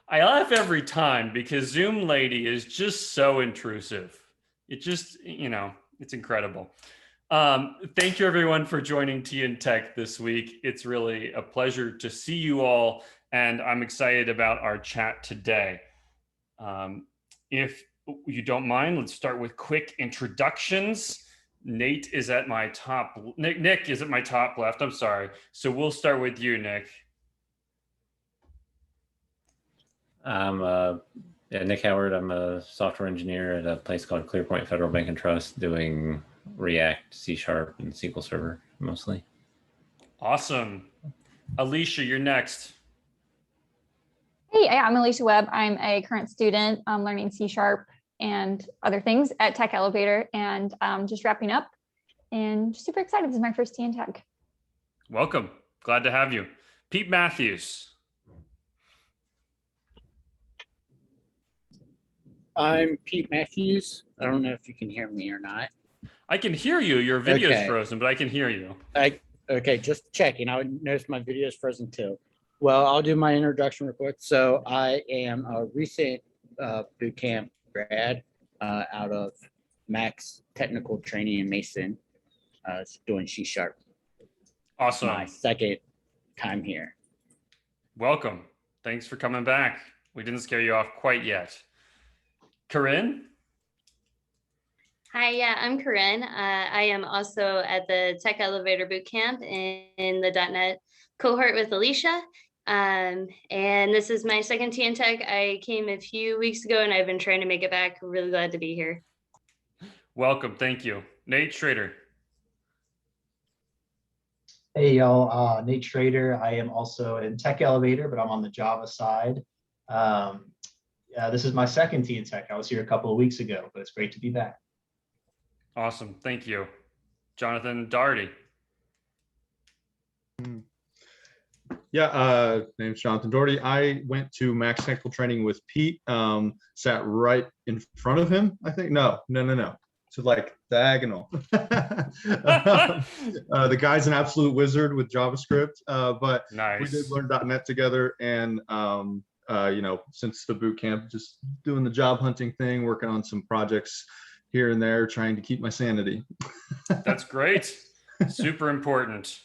I laugh every time because Zoom lady is just so intrusive. It just, it's incredible. Thank you everyone for joining Tea and Tech this week. It's really a pleasure to see you all, and I'm excited about our chat today. If you don't mind, let's start with quick introductions. Nick is at my top left. I'm sorry. So we'll start with you, Nick. Nick Howard. I'm a software engineer at a place called ClearPoint Federal Bank and Trust, doing React, C#, and SQL Server mostly. Awesome. Alicia, you're next. Hey, I'm Alicia Webb. I'm a current student learning C# and other things at Tech Elevator, and just wrapping up and super excited. This is my first Tea and Tech. Welcome. Glad to have you. Pete Matthews. I'm Pete Matthews. I don't know if you can hear me or not. I can hear you. Your video's frozen, but I can hear you. Okay, just checking. I would notice my video is frozen too. Well, I'll do my introduction real quick. So I am a recent boot camp grad out of Max Technical Training in Mason, doing C#. Awesome. My second time here. Welcome. Thanks for coming back. We didn't scare you off quite yet. Corinne? Hi, yeah, I'm Corinne. I am also at the Tech Elevator Bootcamp in the .NET cohort with Alicia. And this is my second Tea and Tech. I came a few weeks ago and I've been trying to make it back. Really glad to be here. Welcome, thank you. Nate Schrader. Hey y'all, Nate Schrader. I am also in Tech Elevator, but I'm on the Java side. This is my second Tea and Tech. I was here a couple of weeks ago, but it's great to be back. Awesome, thank you. Jonathan Daugherty. Yeah, name's Jonathan Daugherty. I went to Max Technical Training with Pete, sat right in front of him, I think. No. So like diagonal. The guy's an absolute wizard with JavaScript, but nice. We did learn .NET together, and since the boot camp, just doing the job hunting thing, working on some projects here and there, trying to keep my sanity. That's great. Super important.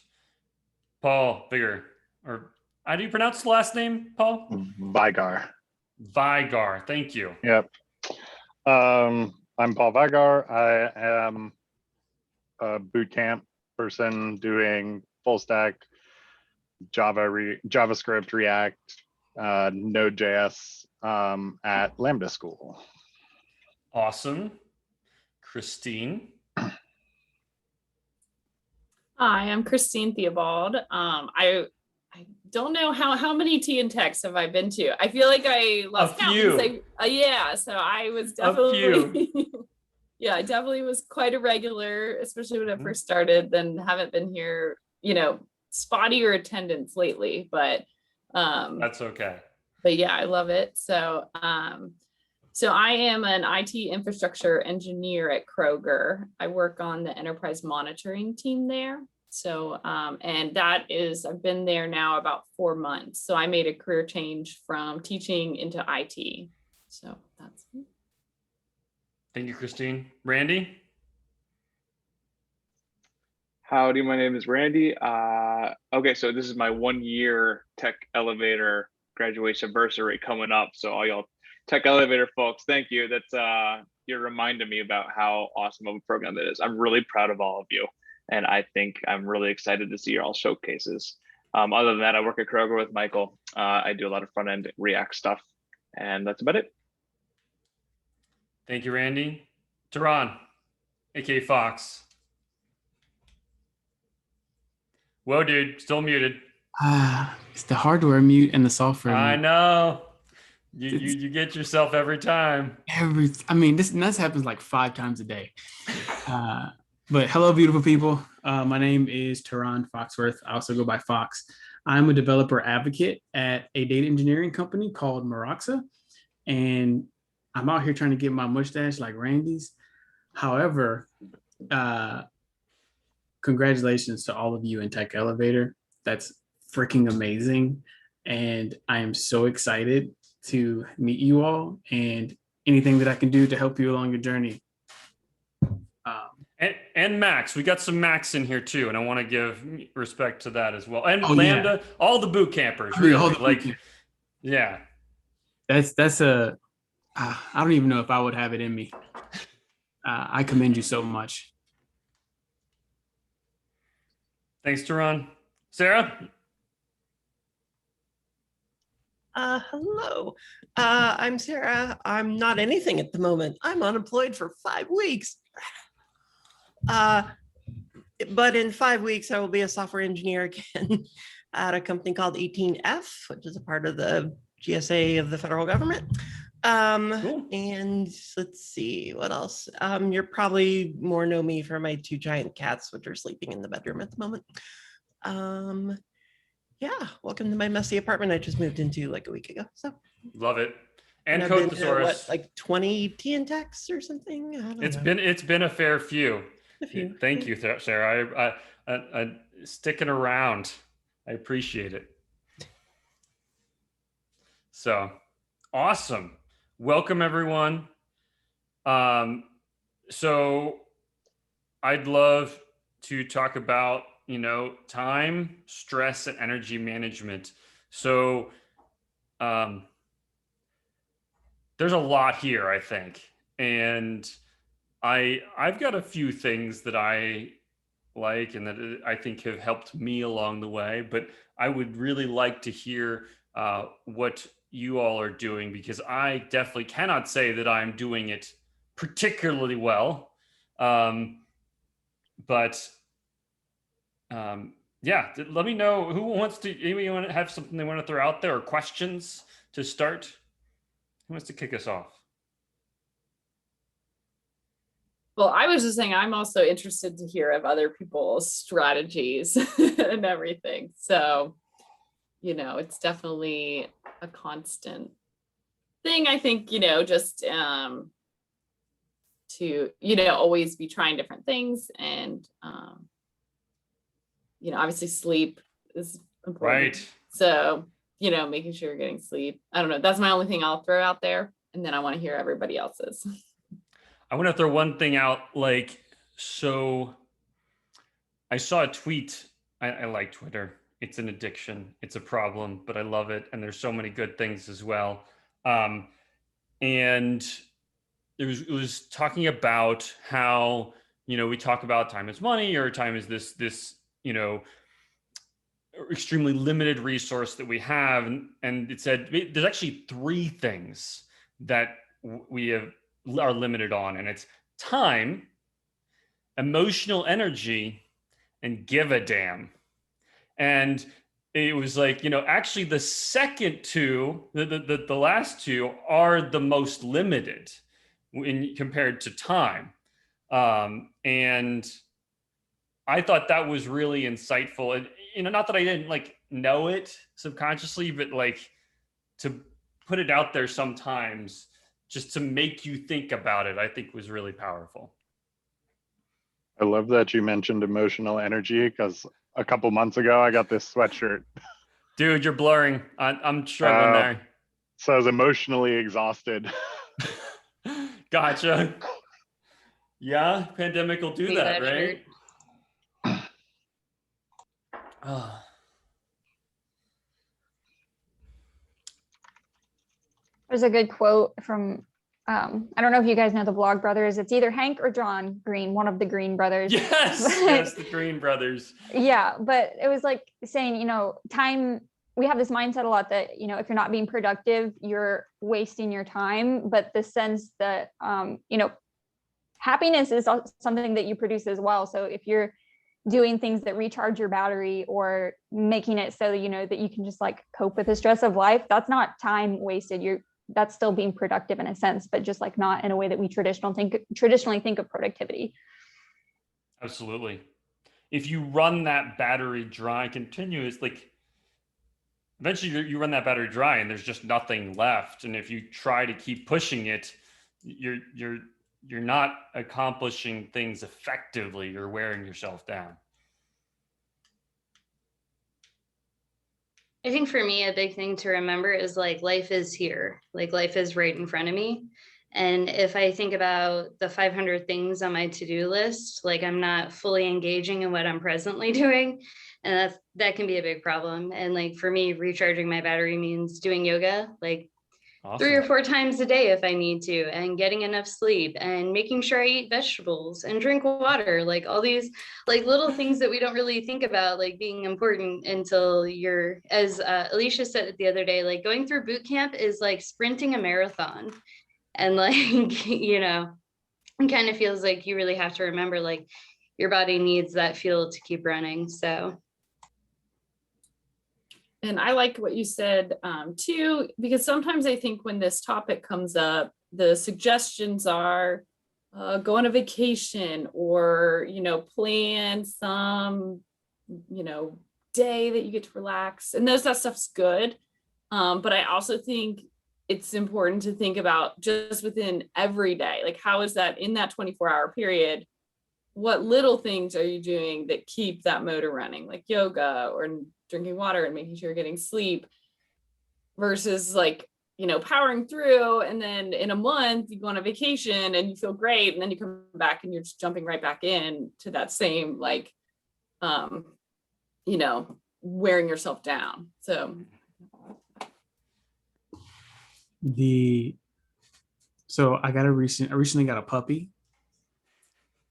Paul Vigor, or how do you pronounce the last name, Paul? Vigar. Vigar, thank you. Yep. I'm Paul Vigar. I am a bootcamp person doing full stack JavaScript, React, Node.js at Lambda School. Awesome. Christine. Hi, I'm Christine Theobald. I don't know how many Tea and Techs have I been to. I feel like I lost count. So I was definitely yeah, I definitely was quite a regular, especially when I first started. Then haven't been here, spottier attendance lately, but that's okay. But yeah, I love it. So I am an IT infrastructure engineer at Kroger. I work on the enterprise monitoring team there. So, and I've been there now about 4 months. So I made a career change from teaching into IT. So that's it. Thank you, Christine. Randy? Howdy, my name is Randy. Okay, so this is my 1 year Tech Elevator graduation anniversary coming up. So all y'all Tech Elevator folks, thank you. That's you're reminding me about how awesome of a program that is. I'm really proud of all of you. And I think I'm really excited to see your all showcases. Other than that, I work at Kroger with Michael. I do a lot of front end React stuff, and that's about it. Thank you, Randy. Tehran, aka Fox. Whoa, dude, still muted. It's the hardware mute and the software mute. I know. You get yourself every time. This happens like 5 times a day. But hello, beautiful people. My name is Tehran Foxworth. I also go by Fox. I'm a developer advocate at a data engineering company called Maraxa. And I'm out here trying to get my mustache like Randy's. However, congratulations to all of you in Tech Elevator. That's freaking amazing. And I am so excited to meet you all and anything that I can do to help you along your journey. And Max, we got some Max in here too, and I want to give respect to that as well. And Oh, Lambda, yeah. all the boot campers, Oh, yeah, really. all the boot Like, campers. yeah. That's a, I don't even know if I would have it in me. I commend you so much. Thanks, Teron. Sarah? Hello. I'm Sarah. I'm not anything at the moment. I'm unemployed for 5 weeks. But in 5 weeks, I will be a software engineer again at a company called 18F, which is a part of the GSA of the federal government. Cool. And let's see, what else? You're probably more know me for my 2 giant cats, which are sleeping in the bedroom at the moment. Yeah, welcome to my messy apartment I just moved into like a week ago. So love it. And I've Code been to, Thesaurus. what, like 20 TNTechs or something? I don't know. It's been a fair few. A few. Thank you, Sarah. I sticking around. I appreciate it. So awesome. Welcome everyone. So I'd love to talk about, time, stress, and energy management. So there's a lot here, I think. And I've got a few things that I like and that I think have helped me along the way, but I would really like to hear what you all are doing, because I definitely cannot say that I'm doing it particularly well. Yeah, let me know who wants to, anybody want to have something they want to throw out there or questions to start? Who wants to kick us off? Well, I was just saying, I'm also interested to hear of other people's strategies and everything. So, it's definitely a constant thing. I think, just to, always be trying different things. And, obviously sleep is important. Right. So, making sure you're getting sleep. I don't know. That's my only thing I'll throw out there. And then I want to hear everybody else's. I want to throw one thing out. So I saw a tweet. I like Twitter. It's an addiction. It's a problem, but I love it. And there's so many good things as well. And it was talking about how, we talk about time is money, or time is this, extremely limited resource that we have. And it said, there's actually 3 things that we are limited on, and it's time, emotional energy, and give a damn. And it was like, actually the second 2, the last 2 are the most limited compared to time. And I thought that was really insightful. And, not that I didn't know it subconsciously, but to put it out there sometimes just to make you think about it, I think was really powerful. I love that you mentioned emotional energy, because a couple months ago I got this sweatshirt. Dude, you're blurring. I'm struggling there. So I was emotionally exhausted. Gotcha. Yeah, pandemic will do that, right? There's a good quote from, I don't know if you guys know the Blog Brothers. It's either Hank or John Green, one of the Green brothers. Yes, the Green brothers. Yeah, but it was like saying, time, we have this mindset a lot that, if you're not being productive, you're wasting your time. But the sense that, happiness is something that you produce as well. So if you're doing things that recharge your battery or making it so that, that you can just cope with the stress of life, that's not time wasted. That's still being productive in a sense, but just not in a way that we traditionally think of productivity. Absolutely. If you run that battery dry continuously, eventually you run that battery dry and there's just nothing left. And if you try to keep pushing it, you're not accomplishing things effectively. You're wearing yourself down. I think for me, a big thing to remember is like life is here, like life is right in front of me. And if I think about the 500 things on my to-do list, like I'm not fully engaging in what I'm presently doing. And that can be a big problem. And like for me, recharging my battery means doing yoga, like 3 or 4 times a day if I need to, and getting enough sleep and making sure I eat vegetables and drink water, like all these like little things that we don't really think about like being important until you're, as Alicia said it the other day, like going through boot camp is like sprinting a marathon. And like, it kind of feels like you really have to remember like your body needs that fuel to keep running. So And I like what you said too, because sometimes I think when this topic comes up, the suggestions are go on a vacation or, plan some, day that you get to relax. And that stuff's good. But I also think it's important to think about just within every day, like how is that in that 24-hour period? What little things are you doing that keep that motor running, like yoga or drinking water and making sure you're getting sleep versus like, powering through. And then in a month you go on a vacation and you feel great. And then you come back and you're just jumping right back in to that same, like, wearing yourself down. So I recently got a puppy.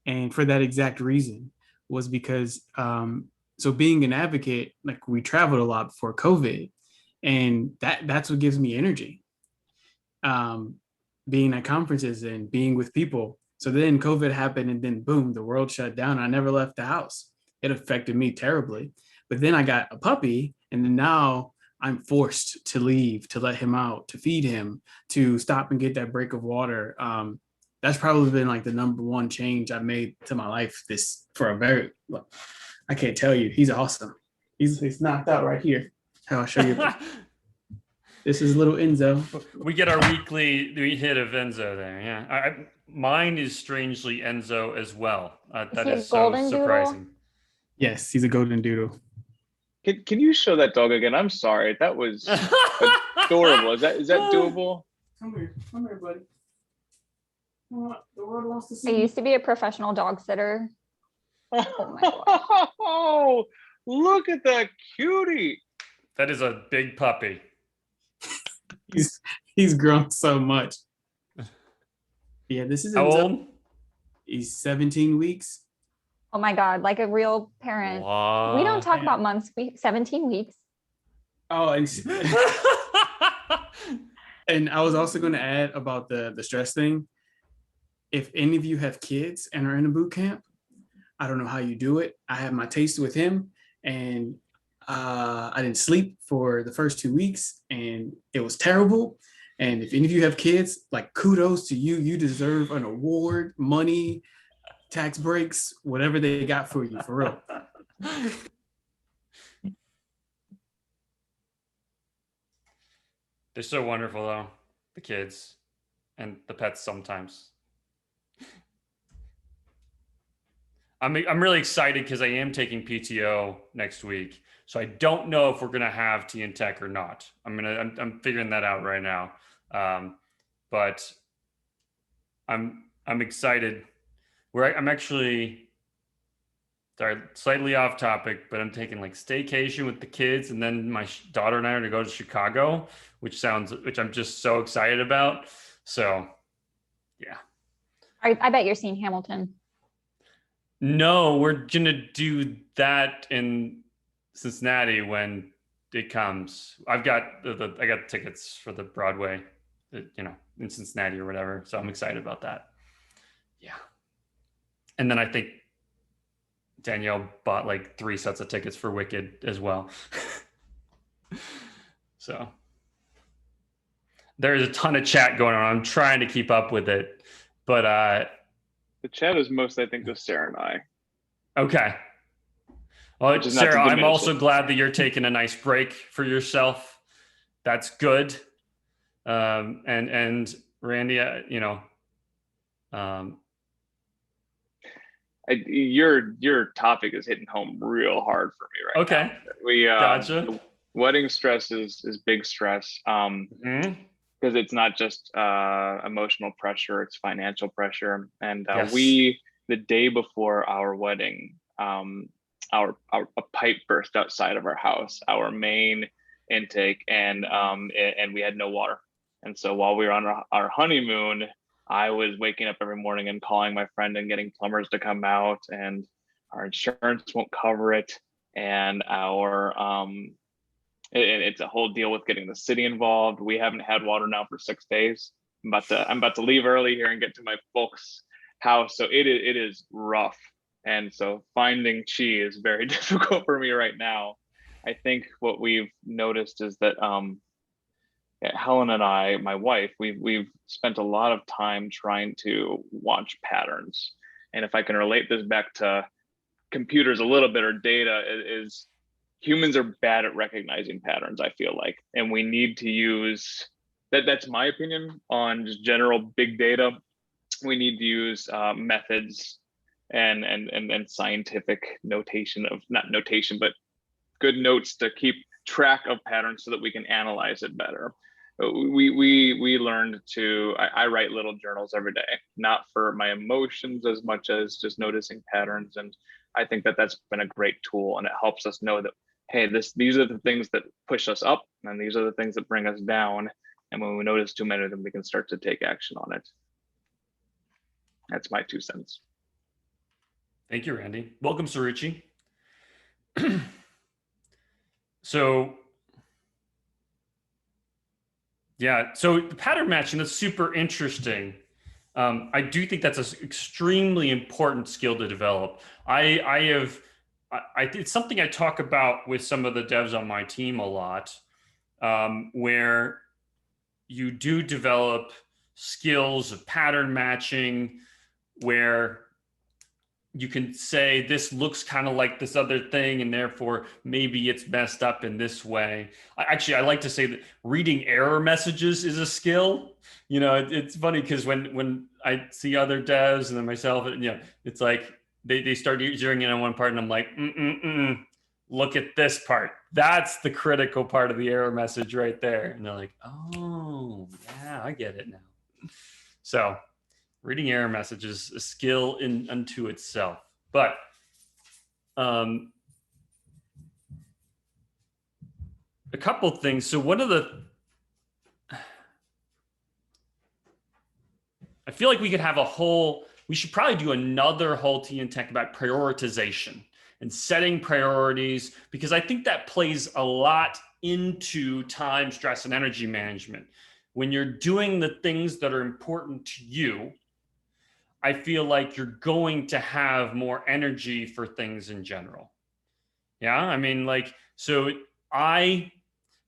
And for that exact reason was because, so being an advocate, like we traveled a lot before COVID, and that's what gives me energy. Being at conferences and being with people. So then COVID happened and then boom, the world shut down. I never left the house. It affected me terribly. But then I got a puppy and then now I'm forced to leave, to let him out, to feed him, to stop and get that break of water. That's probably been like the number one change I've made to my life I can't tell you, he's awesome. He's knocked out right here. I'll show you. This is little Enzo. We get our weekly hit of Enzo there. Yeah. Mine is strangely Enzo as well. That is so surprising. Doodle? Yes, he's a golden doodle. Can you show that dog again? I'm sorry. That was adorable. Is that doable? Come here, buddy. The world wants to I see. used to be a professional dog sitter. Oh my God. Oh, look at that cutie. That is a big puppy. He's grown so much. Yeah, this is how old? He's 17 weeks. Oh my God, like a real parent. Wow. We don't talk about months, 17 weeks. Oh, and I was also going to add about the stress thing. If any of you have kids and are in a boot camp, I don't know how you do it. I had my taste with him and I didn't sleep for the first 2 weeks and it was terrible. And if any of you have kids, like kudos to you. You deserve an award, money, tax breaks, whatever they got for you, for real. They're so wonderful though, the kids and the pets sometimes. I'm really excited because I am taking PTO next week. So I don't know if we're gonna have Tea and Tech or not. I'm figuring that out right now. But I'm excited. I'm actually, sorry, slightly off topic, but I'm taking like staycation with the kids, and then my daughter and I are to go to Chicago, which I'm just so excited about. So, yeah. I bet you're seeing Hamilton. No, we're gonna do that in Cincinnati when it comes. I got tickets for the Broadway, in Cincinnati or whatever. So I'm excited about that. Yeah. And then I think Danielle bought like 3 sets of tickets for Wicked as well. So there's a ton of chat going on. I'm trying to keep up with it, but the chat is most, I think, of Sarah and I. Okay. Well, Sarah, I'm also glad that you're taking a nice break for yourself. That's good. And Randy, your topic is hitting home real hard for me right now. Okay. We gotcha. wedding stress is big stress. Because it's not just emotional pressure, it's financial pressure. And Yes. the day before our wedding, a pipe burst outside of our house, our main intake, and we had no water. And so while we were on our honeymoon, I was waking up every morning and calling my friend and getting plumbers to come out, and our insurance won't cover it. And it's a whole deal with getting the city involved. We haven't had water now for 6 days. I'm about to leave early here and get to my folks' house. So it is rough. And so finding chi is very difficult for me right now. I think what we've noticed is that Helen and I, my wife, we've spent a lot of time trying to watch patterns. And if I can relate this back to computers a little bit, or data, is humans are bad at recognizing patterns, I feel like. And we need to use that's my opinion on just general big data. We need to use methods and scientific notation of, not notation, but good notes to keep track of patterns so that we can analyze it better. We learned to, I write little journals every day, not for my emotions as much as just noticing patterns. And I think that that's been a great tool, and it helps us know that, hey, these are the things that push us up, and these are the things that bring us down. And when we notice too many of them, we can start to take action on it. That's my 2 cents. Thank you, Randy. Welcome, Saruchi. So the pattern matching, that's super interesting. I do think that's an extremely important skill to develop. It's something I talk about with some of the devs on my team a lot, where you do develop skills of pattern matching, where you can say this looks kind of like this other thing, and therefore maybe it's messed up in this way. I like to say that reading error messages is a skill. It's funny because when I see other devs and then myself, it's like they start zeroing in on one part, and I'm like, look at this part. That's the critical part of the error message right there. And they're like, oh yeah, I get it now. So reading error messages is a skill unto itself. But a couple things. So I feel like we could have we should probably do another whole Tea and Tech about prioritization and setting priorities, because I think that plays a lot into time, stress, and energy management. When you're doing the things that are important to you, I feel like you're going to have more energy for things in general. Yeah, I mean,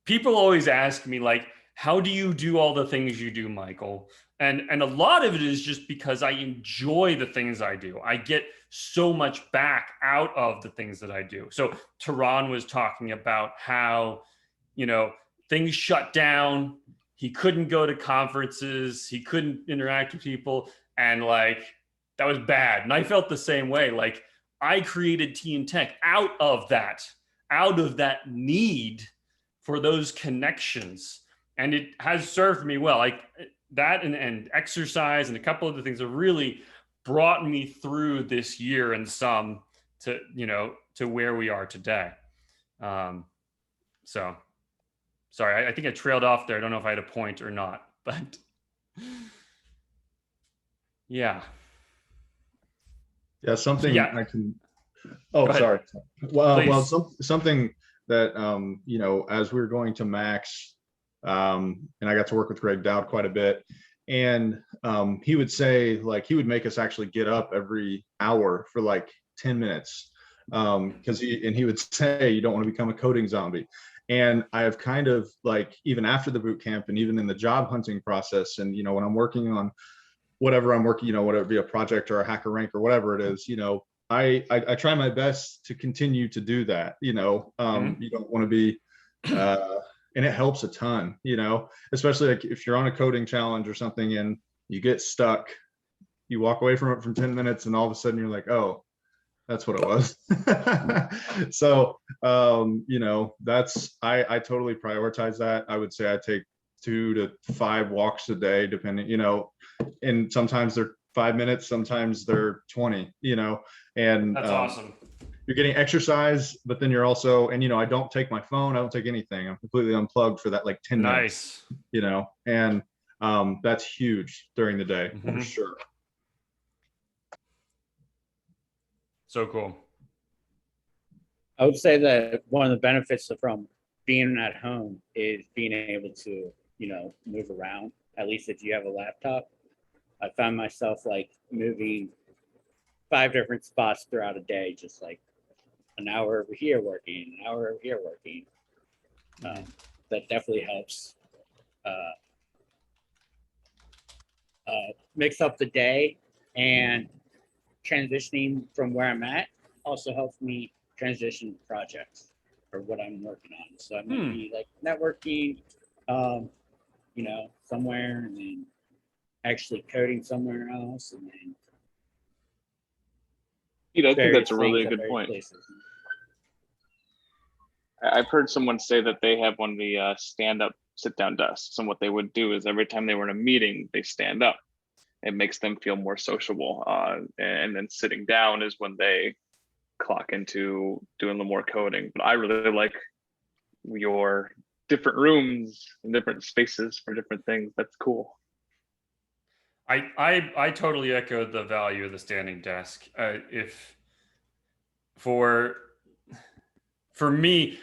people always ask me, like, how do you do all the things you do, Michael? And a lot of it is just because I enjoy the things I do. I get so much back out of the things that I do. So Tehran was talking about how, things shut down. He couldn't go to conferences. He couldn't interact with people. And that was bad. And I felt the same way. Like, I created Tea and Tech out of that need for those connections. And it has served me well. Like that and exercise and a couple other things have really brought me through this year and some to where we are today. So sorry, I think I trailed off there. I don't know if I had a point or not, but yeah. Yeah, something Yeah. I can. Oh, sorry. Well, something that as we were going to Max, and I got to work with Greg Dowd quite a bit, and he would say, he would make us actually get up every hour for 10 minutes, because he would say, you don't want to become a coding zombie. And I have kind of even after the boot camp and even in the job hunting process, and when I'm working on whatever I'm working, whether it be a project or a hacker rank or whatever it is, I try my best to continue to do that. You don't want to be, and it helps a ton, especially if you're on a coding challenge or something and you get stuck, you walk away from it for 10 minutes and all of a sudden you're like, oh, That's what it was. So, you know, I totally prioritize that. I would say I take 2 to 5 walks a day, depending, you know, and sometimes they're 5 minutes, sometimes they're 20, you know, and That's awesome. You're getting exercise, but then you're also, and, you know, I don't take my phone. I don't take anything. I'm completely unplugged for that, like 10 minutes, you know, and that's huge during the day for sure. So cool. I would say that one of the benefits from being at home is being able to, you know, move around, at least if you have a laptop. I found myself like moving 5 different spots throughout a day, just like an hour over here working, an hour over here working. That definitely helps mix up the day, and transitioning from where I'm at also helps me transition projects or what I'm working on. So I might be like networking, you know, somewhere, and then actually coding somewhere else, and then I think that's a really good point. I've heard someone say that they have one of the stand-up sit-down desks, and what they would do is every time they were in a meeting, they stand up. It makes them feel more sociable, and then sitting down is when they clock into doing the more coding. But I really like your different rooms and different spaces for different things. That's cool. I totally echo the value of the standing desk. If for me,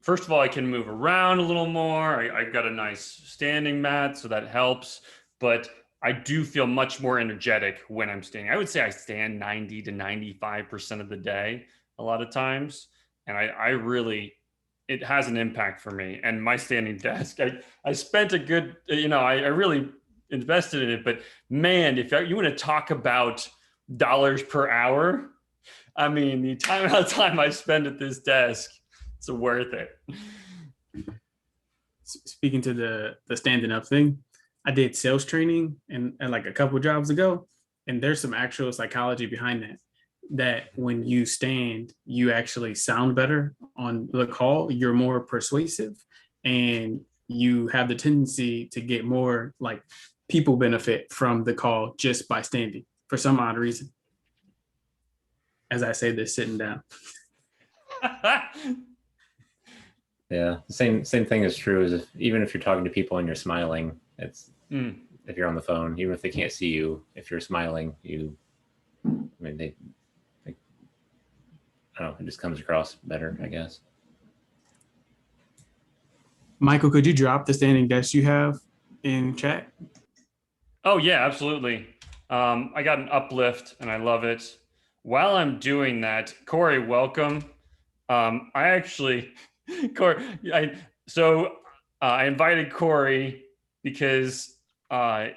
first of all, I can move around a little more. I've got a nice standing mat, so that helps. But I do feel much more energetic when I'm standing. I would say I stand 90 to 95% of the day a lot of times. And I really, it has an impact for me. And my standing desk, I spent a good, you know, I really invested in it. But man, if you want to talk about dollars per hour, I mean, the amount of time I spend at this desk, it's worth it. Speaking to the standing up thing, I did sales training and like a couple of jobs ago, and there's some actual psychology behind that when you stand, you actually sound better on the call. You're more persuasive, and you have the tendency to get more like people benefit from the call just by standing for some odd reason. As I say this sitting down. Yeah, same thing is true as even if you're talking to people and you're smiling, it's if you're on the phone, even if they can't see you, if you're smiling, I mean, I don't know, it just comes across better, I guess. Michael, could you drop the standing desk you have in chat? Oh yeah, absolutely. I got an uplift and I love it. While I'm doing that, Corey, welcome. I actually, Corey, I invited Corey because I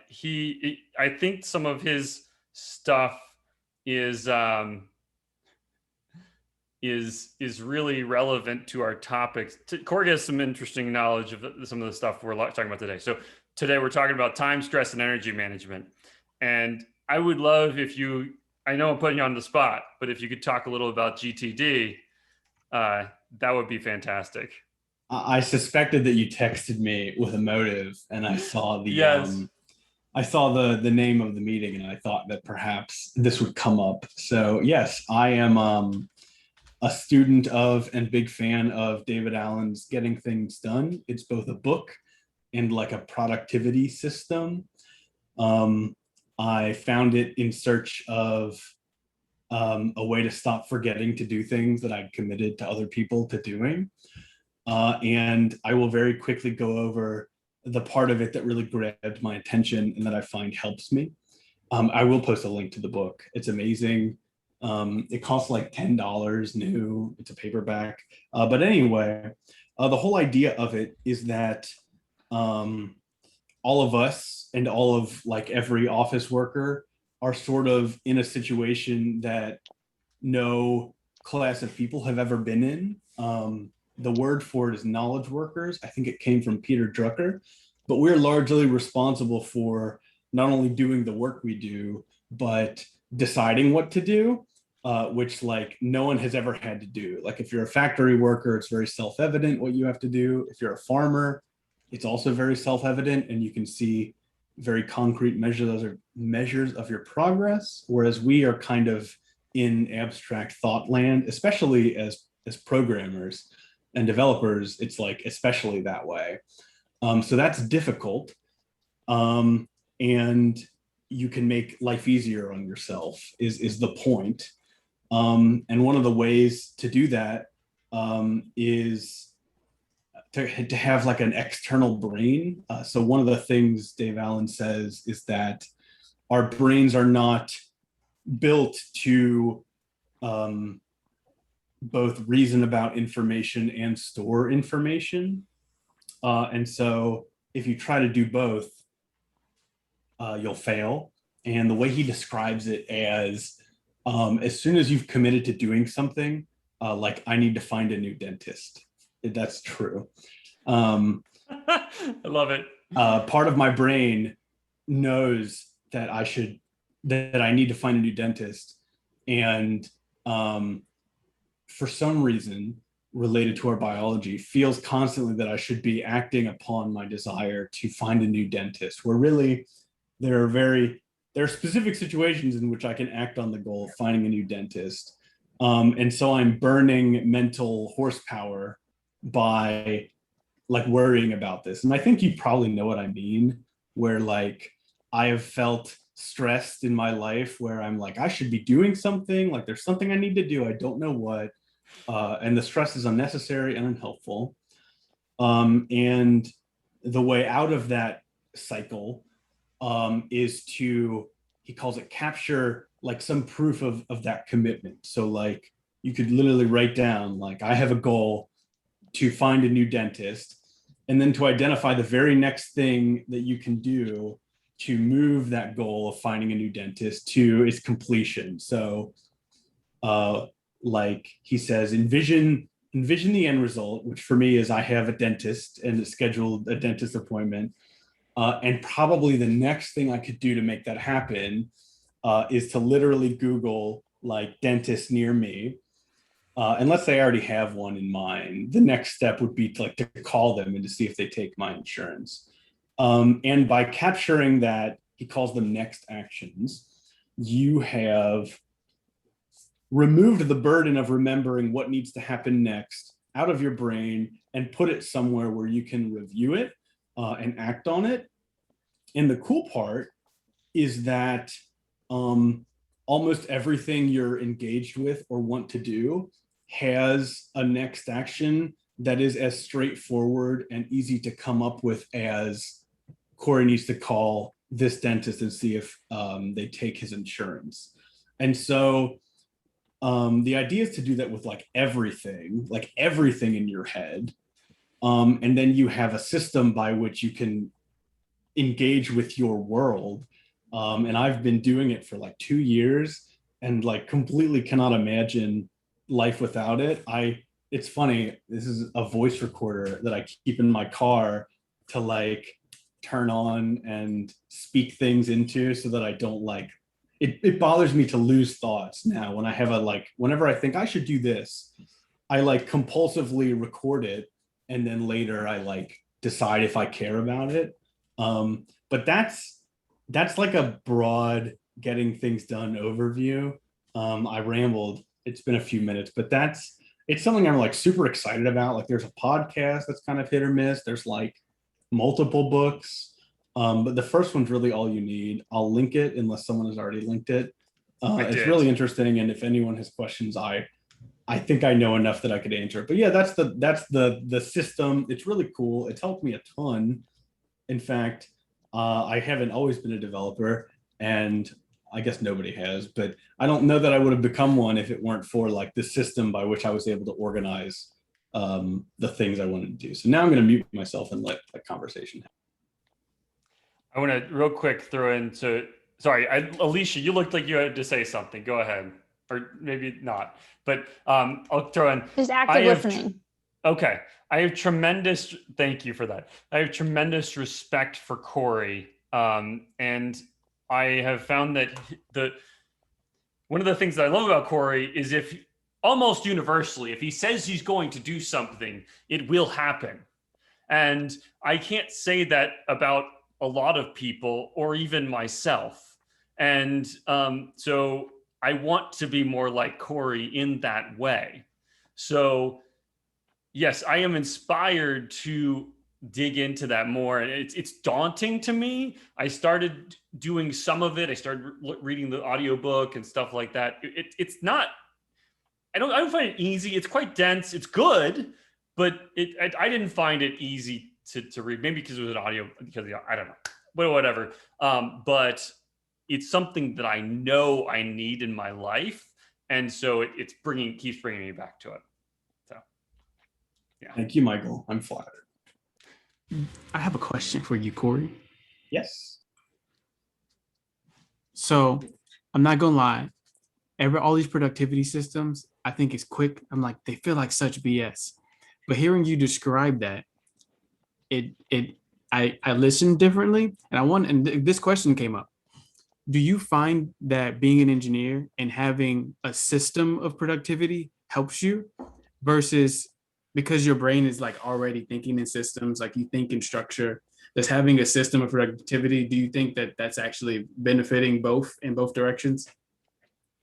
think some of his stuff is really relevant to our topics. Corey has some interesting knowledge of some of the stuff we're talking about today. So today we're talking about time, stress, and energy management. And I would love if you, I know I'm putting you on the spot, but if you could talk a little about GTD, that would be fantastic. I suspected that you texted me with a motive, and I saw the the name of the meeting, and I thought that perhaps this would come up. So yes, I am a student of and big fan of David Allen's Getting Things Done. It's both a book and like a productivity system. I found it in search of a way to stop forgetting to do things that I'd committed to other people to doing. And I will very quickly go over the part of it that really grabbed my attention and that I find helps me. I will post a link to the book. It's amazing. It costs like $10 new. It's a paperback. But anyway, the whole idea of it is that all of us and all of like every office worker are sort of in a situation that no class of people have ever been in. The word for it is knowledge workers. I think it came from Peter Drucker, but we're largely responsible for not only doing the work we do, but deciding what to do which like no one has ever had to do. Like if you're a factory worker, it's very self-evident what you have to do. If you're a farmer, it's also very self-evident, and you can see very concrete measures of your progress. Whereas we are kind of in abstract thought land, especially as programmers and developers. It's like especially that way. So that's difficult, and you can make life easier on yourself is the point. And one of the ways to do that is to have like an external brain. So one of the things Dave Allen says is that our brains are not built to both reason about information and store information. And so if you try to do both, you'll fail. And the way he describes it as soon as you've committed to doing something, like I need to find a new dentist. That's true. I love it. Part of my brain knows that that I need to find a new dentist. And for some reason related to our biology, feels constantly that I should be acting upon my desire to find a new dentist, where really there are specific situations in which I can act on the goal of finding a new dentist. And so I'm burning mental horsepower by like worrying about this. And I think you probably know what I mean, where like I have felt stressed in my life where I'm like, I should be doing something, like there's something I need to do. I don't know what. And the stress is unnecessary and unhelpful. And the way out of that cycle is to, he calls it capture like some proof of that commitment. So like you could literally write down like, I have a goal to find a new dentist, and then to identify the very next thing that you can do to move that goal of finding a new dentist to its completion. So like he says, envision the end result, which for me is I have a dentist and scheduled a dentist appointment. And probably the next thing I could do to make that happen is to literally Google like dentist near me. And let's say I already have one in mind. The next step would be to call them and to see if they take my insurance. And by capturing that, he calls them next actions, you have removed the burden of remembering what needs to happen next out of your brain and put it somewhere where you can review it and act on it. And the cool part is that almost everything you're engaged with or want to do has a next action that is as straightforward and easy to come up with as Corey needs to call this dentist and see if they take his insurance. And so the idea is to do that with like everything in your head. And then you have a system by which you can engage with your world. And I've been doing it for like 2 years and like completely cannot imagine life without it. It's funny, this is a voice recorder that I keep in my car to like turn on and speak things into so that I don't like, it bothers me to lose thoughts now when I have whenever I think I should do this, I like compulsively record it. And then later I like decide if I care about it. But that's like a broad getting things done overview. I rambled, it's been a few minutes, but it's something I'm like super excited about. Like there's a podcast that's kind of hit or miss. There's like multiple books. But the first one's really all you need. I'll link it unless someone has already linked it. It's really interesting. And if anyone has questions, I think I know enough that I could answer it. But yeah, that's the system. It's really cool. It's helped me a ton. In fact, I haven't always been a developer, and I guess nobody has, but I don't know that I would have become one if it weren't for like the system by which I was able to organize the things I wanted to do. So now I'm going to mute myself and let the conversation happen. I want to real quick throw into, sorry, Alicia, you looked like you had to say something. Go ahead. Or maybe not, but I'll throw in. Just active listening. Okay. Thank you for that. I have tremendous respect for Corey. And I have found that one of the things that I love about Corey is if almost universally, if he says he's going to do something, it will happen. And I can't say that about a lot of people or even myself. And so I want to be more like Corey in that way. So yes, I am inspired to dig into that more. And it's daunting to me. I started doing some of it. I started reading the audiobook and stuff like that. It's not, I don't find it easy. It's quite dense. It's good, but I didn't find it easy to read. Maybe because it was an audio, because I don't know, but whatever. But it's something that I know I need in my life, and so keeps bringing me back to it. So, yeah. Thank you, Michael. I'm flattered. I have a question for you, Corey. Yes. So I'm not gonna lie. All these productivity systems, I think it's quick. I'm like, they feel like such BS. But hearing you describe that, I listened differently, and this question came up. Do you find that being an engineer and having a system of productivity helps you versus because your brain is like already thinking in systems, like you think in structure, does having a system of productivity, do you think that that's actually benefiting both in both directions?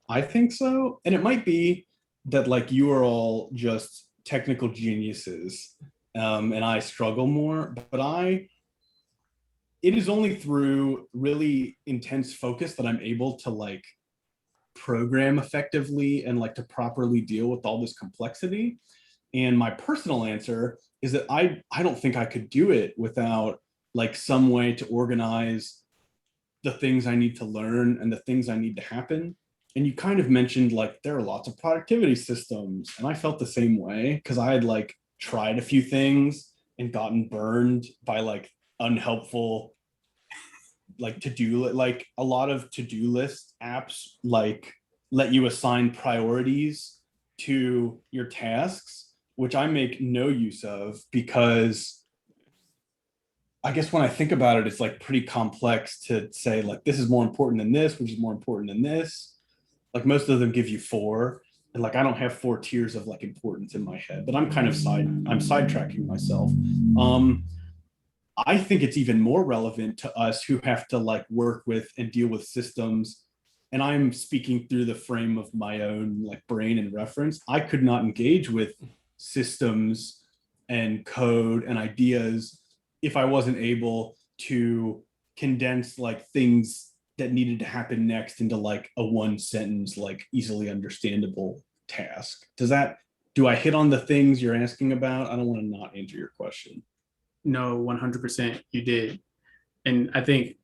I think so. And it might be that like you are all just technical geniuses and I struggle more, but it is only through really intense focus that I'm able to like program effectively and like to properly deal with all this complexity. And my personal answer is that I don't think I could do it without like some way to organize the things I need to learn and the things I need to happen. And you kind of mentioned like there are lots of productivity systems, and I felt the same way because I had like tried a few things and gotten burned by like unhelpful like like a lot of to-do list apps like let you assign priorities to your tasks, which I make no use of because I guess when I think about it, it's like pretty complex to say like this is more important than this, which is more important than this. Like most of them give you 4, and like I don't have 4 tiers of like importance in my head, but I'm sidetracking myself. I think it's even more relevant to us who have to like work with and deal with systems. And I'm speaking through the frame of my own like brain and reference. I could not engage with systems and code and ideas if I wasn't able to condense like things that needed to happen next into like a 1-sentence, like easily understandable task. Do I hit on the things you're asking about? I don't want to not answer your question. No, 100% you did. And I think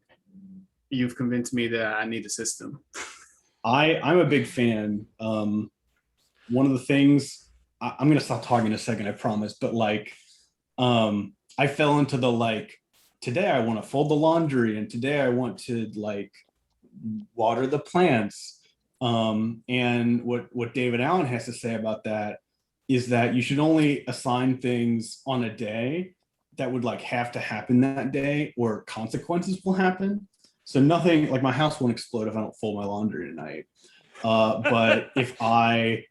you've convinced me that I need a system. I'm a big fan. One of the things, I'm going to stop talking in a second, I promise, but like, I fell into the like, today I want to fold the laundry and today I want to like water the plants. And what David Allen has to say about that is that you should only assign things on a day that would like have to happen that day or consequences will happen. So nothing like my house won't explode if I don't fold my laundry tonight. But if I'm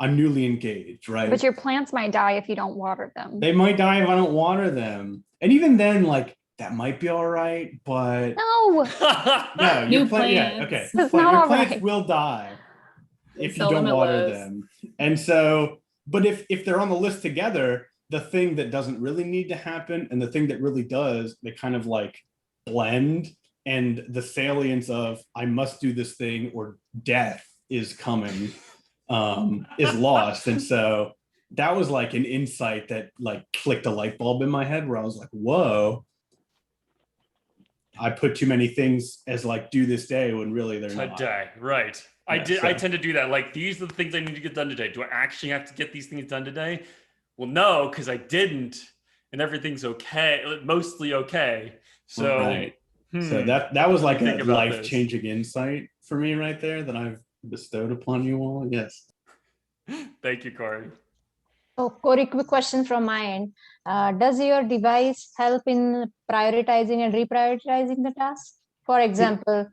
newly engaged, right? But your plants might die if you don't water them. They might die if I don't water them. And even then, like that might be all right, but no, no, your plant, yeah, okay. Your plants will die if you don't water them. And so, but if they're on the list together, the thing that doesn't really need to happen and the thing that really does, they kind of like blend, and the salience of I must do this thing or death is coming is lost. And so that was like an insight that like clicked a light bulb in my head where I was like, whoa, I put too many things as like do this day when really they're not. Today, right. Yeah, I tend to do that. Like these are the things I need to get done today. Do I actually have to get these things done today? Well, no, because I didn't, and everything's okay, mostly okay. So, right. So that was like a life-changing insight for me right there that I've bestowed upon you all. Yes. Thank you, Corey. Oh, Corey, quick question from my end. Does your device help in prioritizing and reprioritizing the tasks? For example,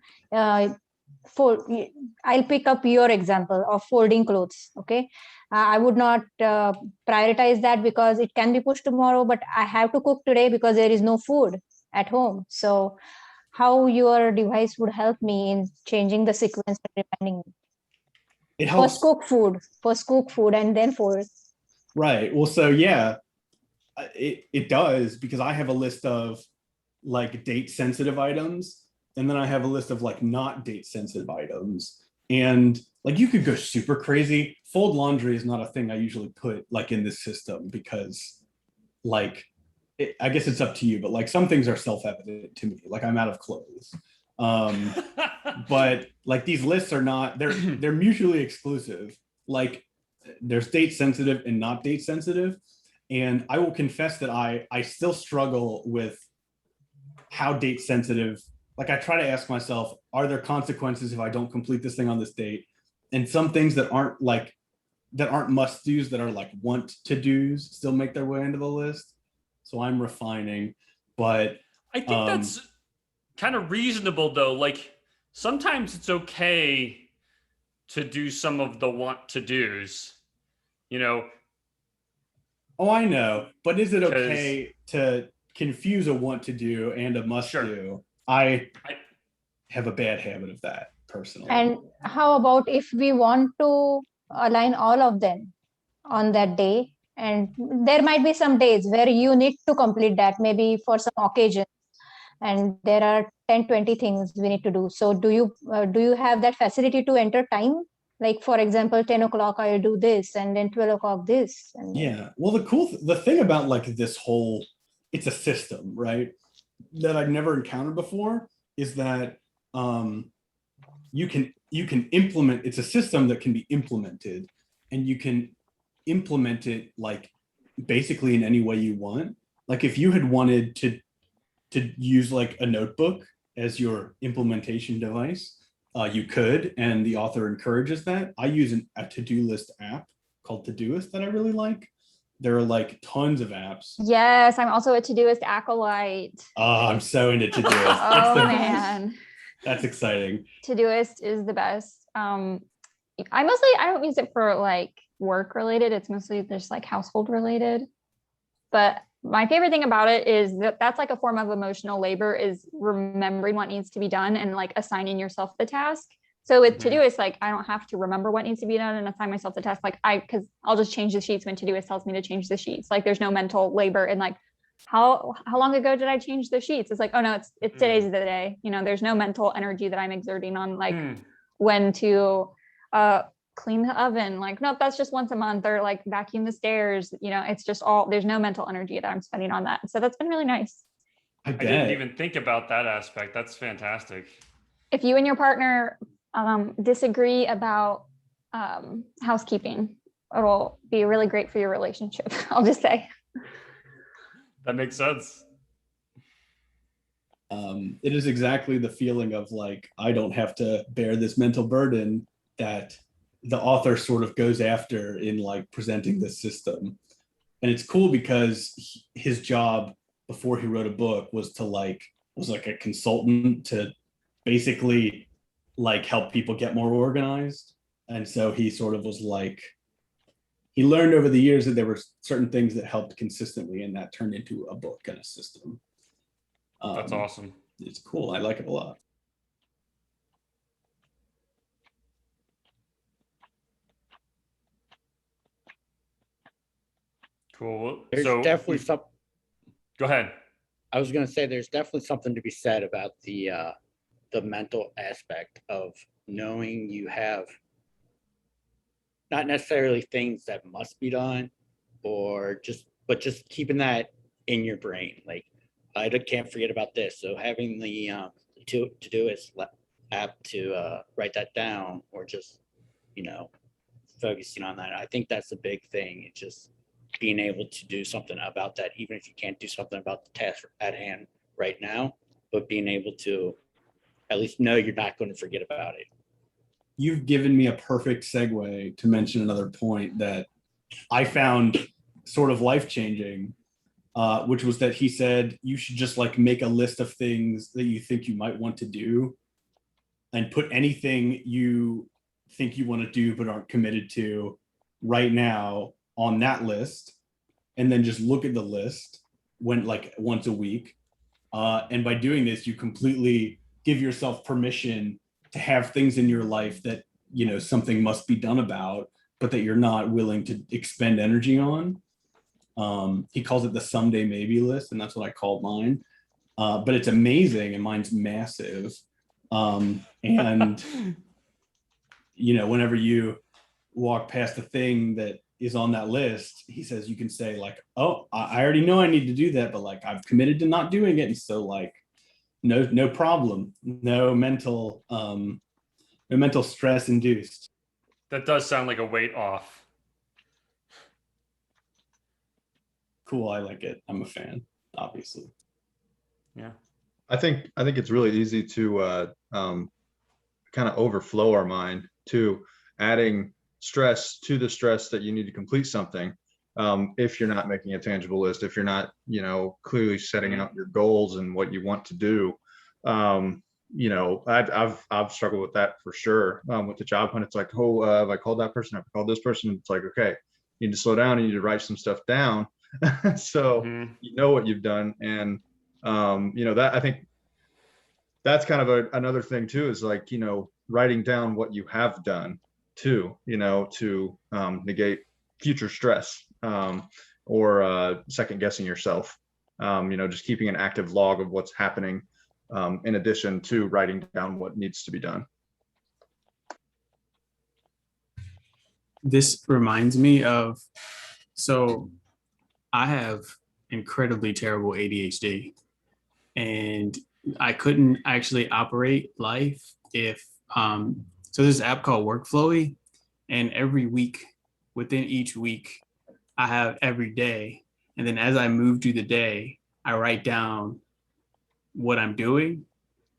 I'll pick up your example of folding clothes. Okay. I would not prioritize that because it can be pushed tomorrow, but I have to cook today because there is no food at home. So how your device would help me in changing the sequence and reminding me. It helps. First cook food and then fold. Right. Well, so yeah, it does, because I have a list of like date sensitive items, and then I have a list of like not date sensitive items. And like you could go super crazy. Fold laundry is not a thing I usually put like in this system because like I guess it's up to you, but like some things are self-evident to me. Like I'm out of clothes. But like these lists are not, they're mutually exclusive. Like there's date sensitive and not date sensitive. And I will confess that I still struggle with how date sensitive. Like I try to ask myself, are there consequences if I don't complete this thing on this date? And some things that aren't must do's, that are like want to do's, still make their way into the list. So I'm refining, but I think that's kind of reasonable though. Like sometimes it's okay to do some of the want to do's, you know. Oh, I know, but is it okay to confuse a want to do and a must do? I have a bad habit of that personally. And how about if we want to align all of them on that day? And there might be some days where you need to complete that, maybe for some occasion. And there are 10, 20 things we need to do. So do you have that facility to enter time? Like, for example, 10 o'clock, I'll do this, and then 12 o'clock, this. And yeah. Well, the thing about like this whole, it's a system, right? That I've never encountered before is that you can implement, it's a system that can be implemented, and you can implement it like basically in any way you want. Like if you had wanted to use like a notebook as your implementation device, you could, and the author encourages that. I use a to-do list app called Todoist that I really like. There are like tons of apps. Yes, I'm also a Todoist acolyte. Oh, I'm so into Todoist. Oh man, that's exciting. Todoist is the best. I don't use it for like work related. It's mostly just like household related. But my favorite thing about it is that that's like a form of emotional labor, is remembering what needs to be done and like assigning yourself the task. So with Todoist, like I don't have to remember what needs to be done and assign myself the task. Like because I'll just change the sheets when Todoist tells me to change the sheets. Like there's no mental labor and like how long ago did I change the sheets? It's like, oh no, it's today's the day. You know, there's no mental energy that I'm exerting on like when to clean the oven. Like, nope, that's just once a month, or like vacuum the stairs. You know, it's just there's no mental energy that I'm spending on that. So that's been really nice. I didn't even think about that aspect. That's fantastic. If you and your partner disagree about housekeeping, it'll be really great for your relationship. I'll just say. That makes sense. It is exactly the feeling of like, I don't have to bear this mental burden that the author sort of goes after in like presenting this system. And it's cool because his job before he wrote a book was like a consultant to basically like help people get more organized. And so he sort of was like, he learned over the years that there were certain things that helped consistently, and that turned into a book and a system. That's awesome. It's cool. I like it a lot. Cool. There's definitely some. Go ahead. I was going to say there's definitely something to be said about the mental aspect of knowing you have not necessarily things that must be done, but just keeping that in your brain. Like I can't forget about this. So having the Todoist app to write that down, or just focusing on that. I think that's a big thing. It's just being able to do something about that, even if you can't do something about the task at hand right now, but being able to at least know you're not going to forget about it. You've given me a perfect segue to mention another point that I found sort of life-changing, which was that he said you should just like make a list of things that you think you might want to do, and put anything you think you want to do but aren't committed to right now on that list, and then just look at the list once a week. And by doing this, you completely give yourself permission to have things in your life that, something must be done about, but that you're not willing to expend energy on. He calls it the someday maybe list, and that's what I called mine. But it's amazing, and mine's massive. And whenever you walk past the thing that is on that list, he says you can say like, oh, I already know I need to do that, but like I've committed to not doing it. And so like, no problem, no mental stress induced. That does sound like a weight off. Cool, I like it. I'm a fan, obviously. Yeah. I think it's really easy to kind of overflow our mind to adding stress to the stress that you need to complete something. If you're not making a tangible list, if you're not, clearly setting out your goals and what you want to do. I've struggled with that for sure. With the job hunt, it's like, oh, have I called that person? Have I called this person? It's like, okay, you need to slow down. You need to write some stuff down. So you know what you've done. And, that I think that's kind of another thing too, is like, writing down what you have done too, to negate future stress, or second guessing yourself, just keeping an active log of what's happening, in addition to writing down what needs to be done. This reminds me of, so I have incredibly terrible ADHD, and I couldn't actually operate life if, so there's an app called Workflowy, and every week, within each week, I have every day. And then as I move through the day, I write down what I'm doing.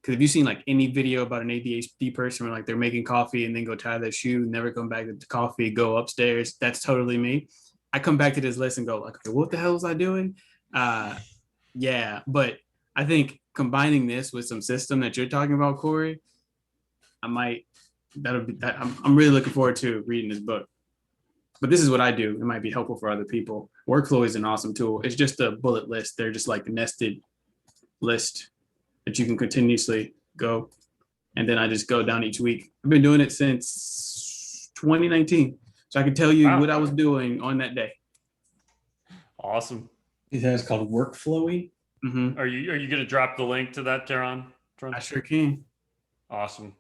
Because if you've seen like any video about an ADHD person where like they're making coffee and then go tie their shoe, never come back to the coffee, go upstairs, that's totally me. I come back to this list and go like, okay, what the hell was I doing? Yeah, but I think combining this with some system that you're talking about, Corey, I'm really looking forward to reading this book. But this is what I do. It might be helpful for other people. Workflow is an awesome tool. It's just a bullet list. They're just like a nested list that you can continuously go. And then I just go down each week. I've been doing it since 2019. So I can tell you what I was doing on that day. Awesome. It's called Workflowy. Mm-hmm. Are you going to drop the link to that, Teron? I sure can. Awesome.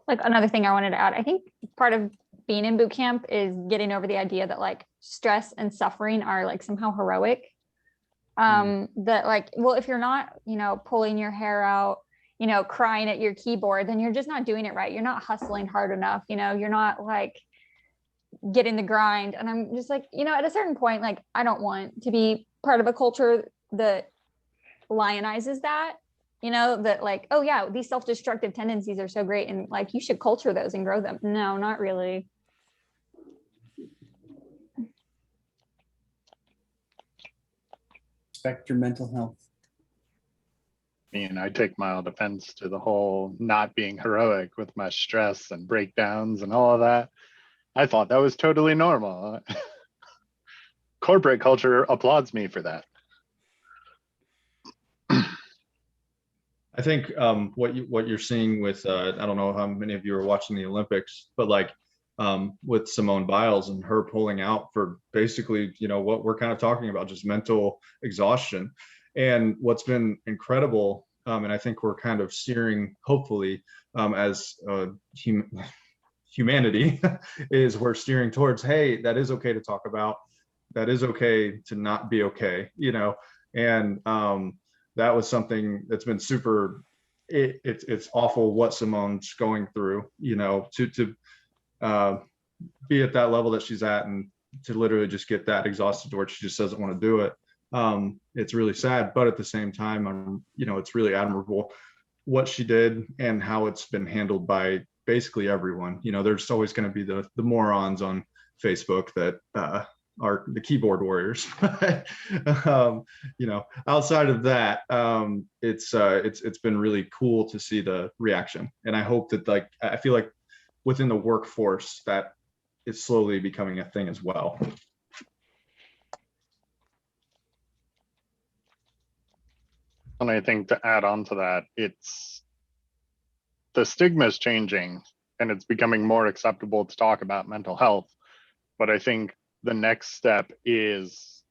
Like another thing I wanted to add, I think part of being in boot camp is getting over the idea that like stress and suffering are like somehow heroic. That like, well, if you're not, pulling your hair out, crying at your keyboard, then you're just not doing it right. You're not hustling hard enough. You're not like getting the grind. And I'm just like, at a certain point, like I don't want to be part of a culture that lionizes that. That like, oh yeah, these self-destructive tendencies are so great and like you should culture those and grow them. No, not really. Respect your mental health. I take mild offense to the whole not being heroic with my stress and breakdowns and all of that. I thought that was totally normal. Corporate culture applauds me for that. I think what you're seeing with I don't know how many of you are watching the Olympics, but like with Simone Biles and her pulling out for basically what we're kind of talking about, just mental exhaustion. And what's been incredible, and I think we're kind of steering, hopefully, as humanity, is we're steering towards, hey, that is okay to talk about, that is okay to not be okay, and that was something that's been super, it's awful what Simone's going through, to be at that level that she's at and to literally just get that exhausted to where she just doesn't want to do it. It's really sad, but at the same time, it's really admirable what she did and how it's been handled by basically everyone. There's always going to be the morons on Facebook that, the keyboard warriors. You know, outside of that, it's been really cool to see the reaction, and I hope that, like, I feel like within the workforce that it's slowly becoming a thing as well. And I think to add on to that, it's the stigma is changing and it's becoming more acceptable to talk about mental health. But I think the next step is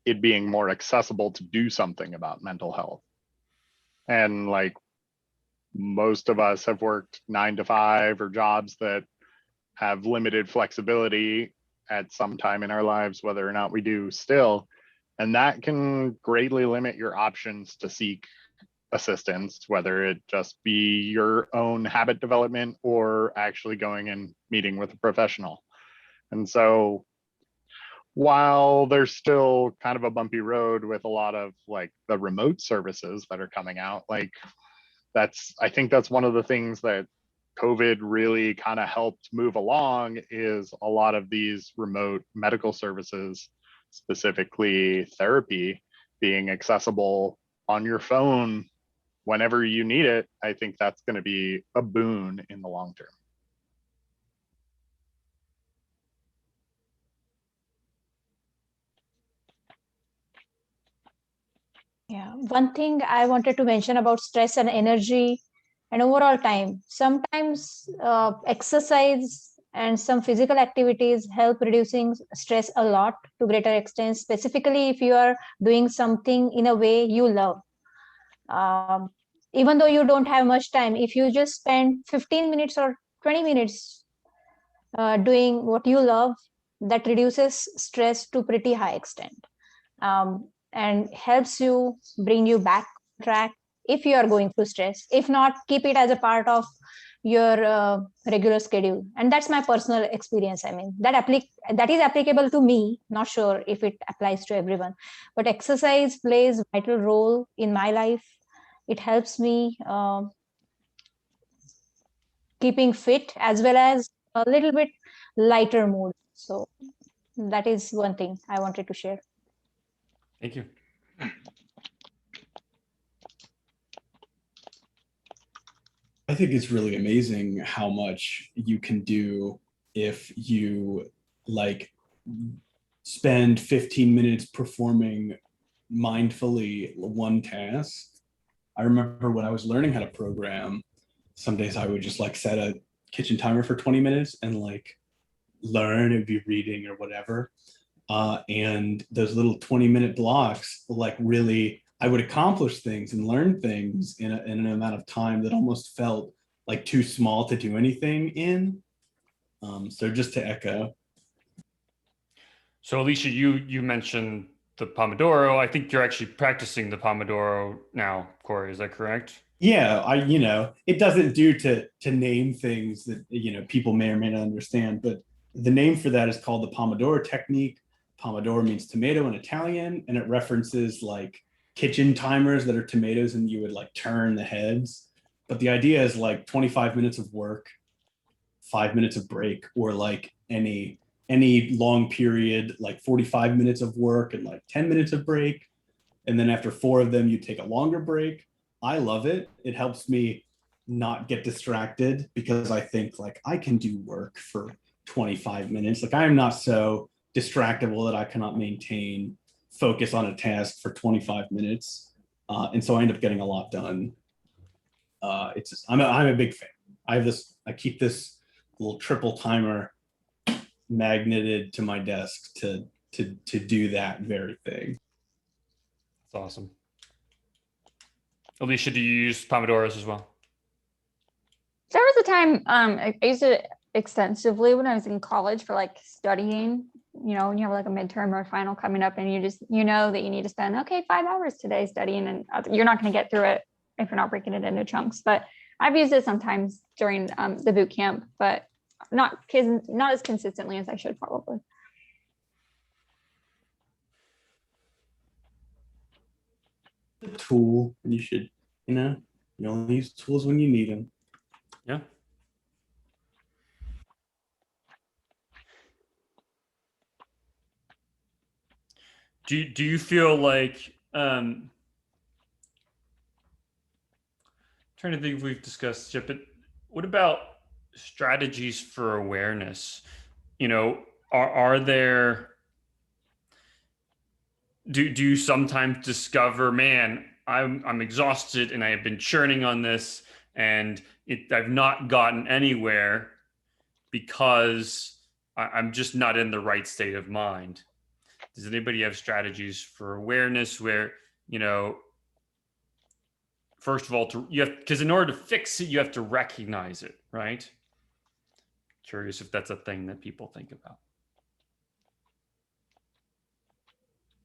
it being more accessible to do something about mental health. And like most of us have worked 9 to 5 or jobs that have limited flexibility at some time in our lives, whether or not we do still. And that can greatly limit your options to seek assistance, whether it just be your own habit development or actually going and meeting with a professional. And so while there's still kind of a bumpy road with a lot of like the remote services that are coming out, like I think that's one of the things that COVID really kind of helped move along, is a lot of these remote medical services, specifically therapy, being accessible on your phone whenever you need it. I think that's going to be a boon in the long term. Yeah, one thing I wanted to mention about stress and energy and overall time. Sometimes exercise and some physical activities help reducing stress a lot to greater extent, specifically if you are doing something in a way you love. Even though you don't have much time, if you just spend 15 minutes or 20 minutes doing what you love, that reduces stress to pretty high extent. And helps you bring you back on track if you are going through stress. If not, keep it as a part of your regular schedule. And that's my personal experience. I mean, that is applicable to me. Not sure if it applies to everyone, but exercise plays a vital role in my life. It helps me keeping fit as well as a little bit lighter mood. So that is one thing I wanted to share. Thank you. I think it's really amazing how much you can do if you like spend 15 minutes performing mindfully one task. I remember when I was learning how to program, some days I would just like set a kitchen timer for 20 minutes and like learn and be reading or whatever. And those little 20-minute blocks, like really, I would accomplish things and learn things in an amount of time that almost felt like too small to do anything in. So just to echo. So Alicia, you mentioned the Pomodoro. I think you're actually practicing the Pomodoro now, Corey. Is that correct? Yeah, it doesn't do to name things that people may or may not understand, but the name for that is called the Pomodoro technique. Pomodoro means tomato in Italian, and it references like kitchen timers that are tomatoes, and you would like turn the heads. But the idea is like 25 minutes of work, 5 minutes of break, or like any long period, like 45 minutes of work and like 10 minutes of break. And then after 4 of them, you take a longer break. I love it. It helps me not get distracted because I think like I can do work for 25 minutes. Like I am not so distractible that I cannot maintain focus on a task for 25 minutes. And so I end up getting a lot done. It's just, I'm a big fan. I keep this little triple timer magneted to my desk to do that very thing. That's awesome. Alicia, do you use Pomodoros as well? There was a time I used it extensively when I was in college for like studying, when you have like a midterm or a final coming up and you just, that you need to spend, 5 hours today studying, and you're not going to get through it if you're not breaking it into chunks. But I've used it sometimes during the boot camp, but not as consistently as I should probably. A tool, and you should, you only use tools when you need them. Yeah. do you feel like trying to think if we've discussed it, but what about strategies for awareness? Are there, do you sometimes discover, man, I'm exhausted and I have been churning on this and I've not gotten anywhere because I'm just not in the right state of mind? Does anybody have strategies for awareness where, first of all, because in order to fix it, you have to recognize it, right? Curious if that's a thing that people think about.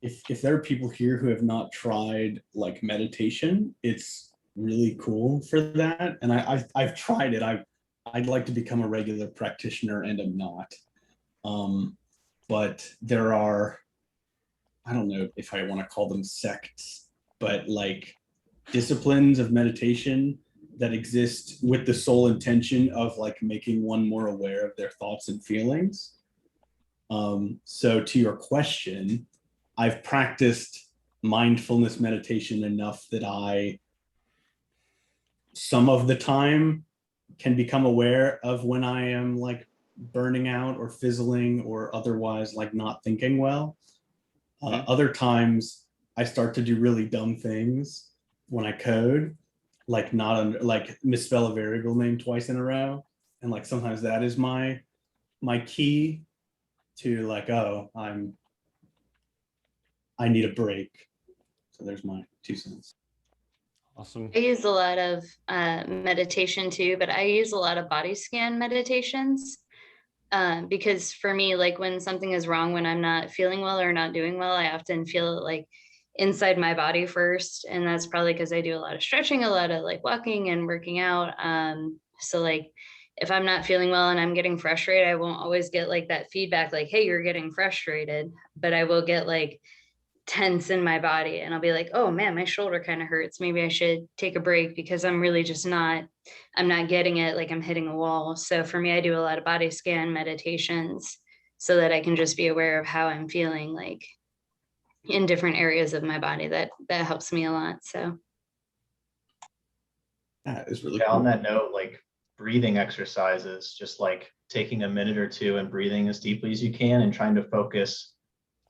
If there are people here who have not tried like meditation, it's really cool for that. And I've tried it. I'd like to become a regular practitioner and I'm not. But there are, I don't know if I want to call them sects, but like disciplines of meditation that exist with the sole intention of like making one more aware of their thoughts and feelings. So to your question, I've practiced mindfulness meditation enough that I, some of the time, can become aware of when I am like burning out or fizzling or otherwise like not thinking well. Other times I start to do really dumb things when I code, like like misspell a variable name twice in a row. And like sometimes that is my key to like, oh, I need a break. So there's my 2 cents. Awesome. I use a lot of meditation too, but I use a lot of body scan meditations because for me, like when something is wrong, when I'm not feeling well or not doing well, I often feel it like inside my body first. And that's probably because I do a lot of stretching, a lot of like walking and working out. So like if I'm not feeling well and I'm getting frustrated, I won't always get like that feedback like, hey, you're getting frustrated, but I will get like tense in my body and I'll be like, oh man, my shoulder kind of hurts. Maybe I should take a break because I'm really just I'm not getting it, like I'm hitting a wall. So for me, I do a lot of body scan meditations so that I can just be aware of how I'm feeling like in different areas of my body. That helps me a lot. So that is really cool. On that note, like breathing exercises, just like taking a minute or two and breathing as deeply as you can and trying to focus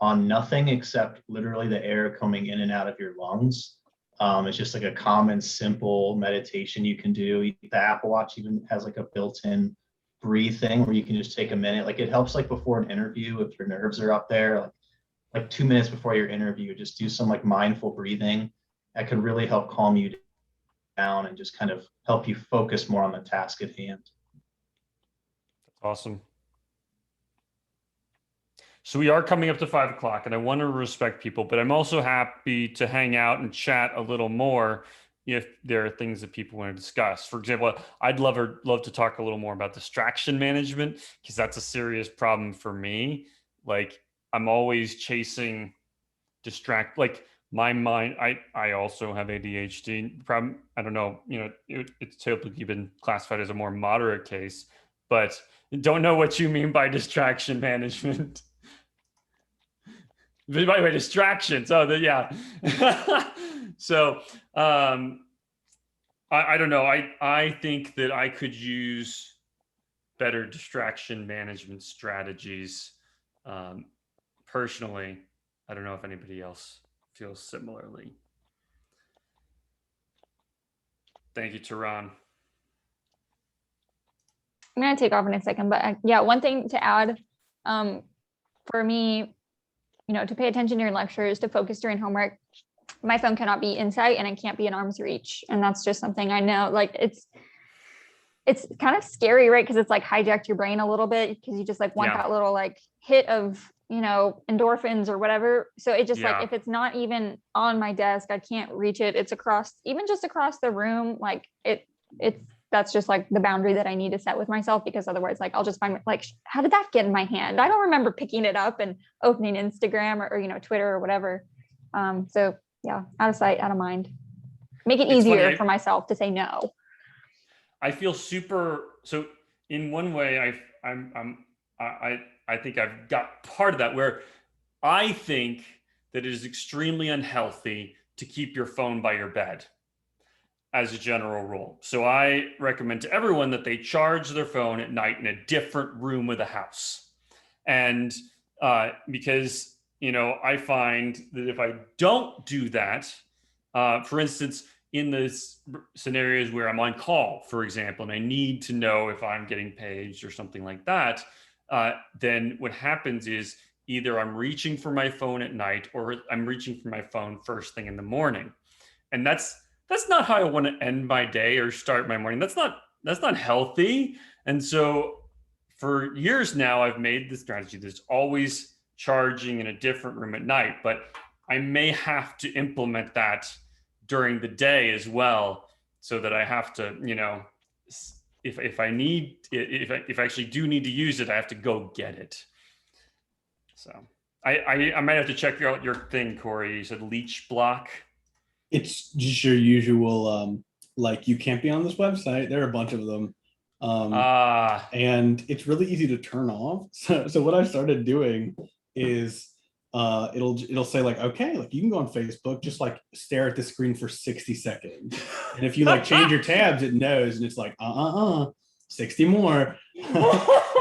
on nothing except literally the air coming in and out of your lungs. It's just like a common, simple meditation you can do. The Apple Watch even has like a built-in breathe thing where you can just take a minute. Like it helps like before an interview, if your nerves are up there, like 2 minutes before your interview, just do some like mindful breathing. That could really help calm you down and just kind of help you focus more on the task at hand. Awesome. So we are coming up to 5 o'clock and I want to respect people, but I'm also happy to hang out and chat a little more if there are things that people want to discuss. For example, I'd love to talk a little more about distraction management because that's a serious problem for me. Like I'm always chasing like my mind. I also have ADHD problem. I don't know, it's typically been classified as a more moderate case, but don't know what you mean by distraction management. By the way, distractions. Oh, yeah. So I don't know. I think that I could use better distraction management strategies. Personally, I don't know if anybody else feels similarly. Thank you, Tehran. I'm going to take off in a second, but yeah, one thing to add for me, to pay attention to your lectures, to focus during homework, my phone cannot be in sight and it can't be in arm's reach. And that's just something I know, like it's kind of scary, right? Because it's like hijacked your brain a little bit because you just like want that little like hit of, endorphins or whatever. So it just like, if it's not even on my desk, I can't reach it. It's even just across the room. Like that's just like the boundary that I need to set with myself, because otherwise like I'll just find like, how did that get in my hand? I don't remember picking it up and opening Instagram or Twitter or whatever. So yeah, out of sight, out of mind. Make it easier for myself to say no. I feel so in one way I think I've got part of that where I think that it is extremely unhealthy to keep your phone by your bed as a general rule. So I recommend to everyone that they charge their phone at night in a different room of the house. And because, I find that if I don't do that, for instance, in the scenarios where I'm on call, for example, and I need to know if I'm getting paged or something like that, then what happens is either I'm reaching for my phone at night or I'm reaching for my phone first thing in the morning. And that's not how I want to end my day or start my morning. That's not healthy. And so for years now, I've made the strategy that's always charging in a different room at night, but I may have to implement that during the day as well, so that I have to, if I actually do need to use it, I have to go get it. So I might have to check out your thing, Corey. You said leech block. It's just your usual, like, you can't be on this website. There are a bunch of them. And it's really easy to turn off. So what I started doing is it'll say like, okay, like you can go on Facebook, just like stare at the screen for 60 seconds. And if you like change your tabs, it knows, and it's like 60 more.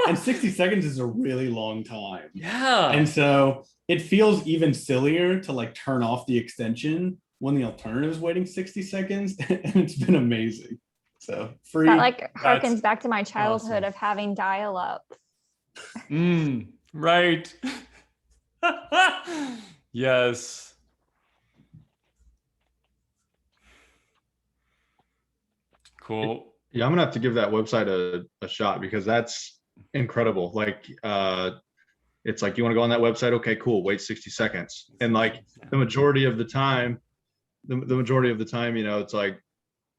And 60 seconds is a really long time. Yeah. And so it feels even sillier to like turn off the extension when the alternative is waiting 60 seconds. And it's been amazing. So free. That like harkens back to my childhood of having dial-up. Right. Yes. Cool. Yeah, I'm gonna have to give that website a shot, because that's incredible. Like, it's like, you want to go on that website? Okay, cool. Wait 60 seconds. And like the majority of the time, it's like,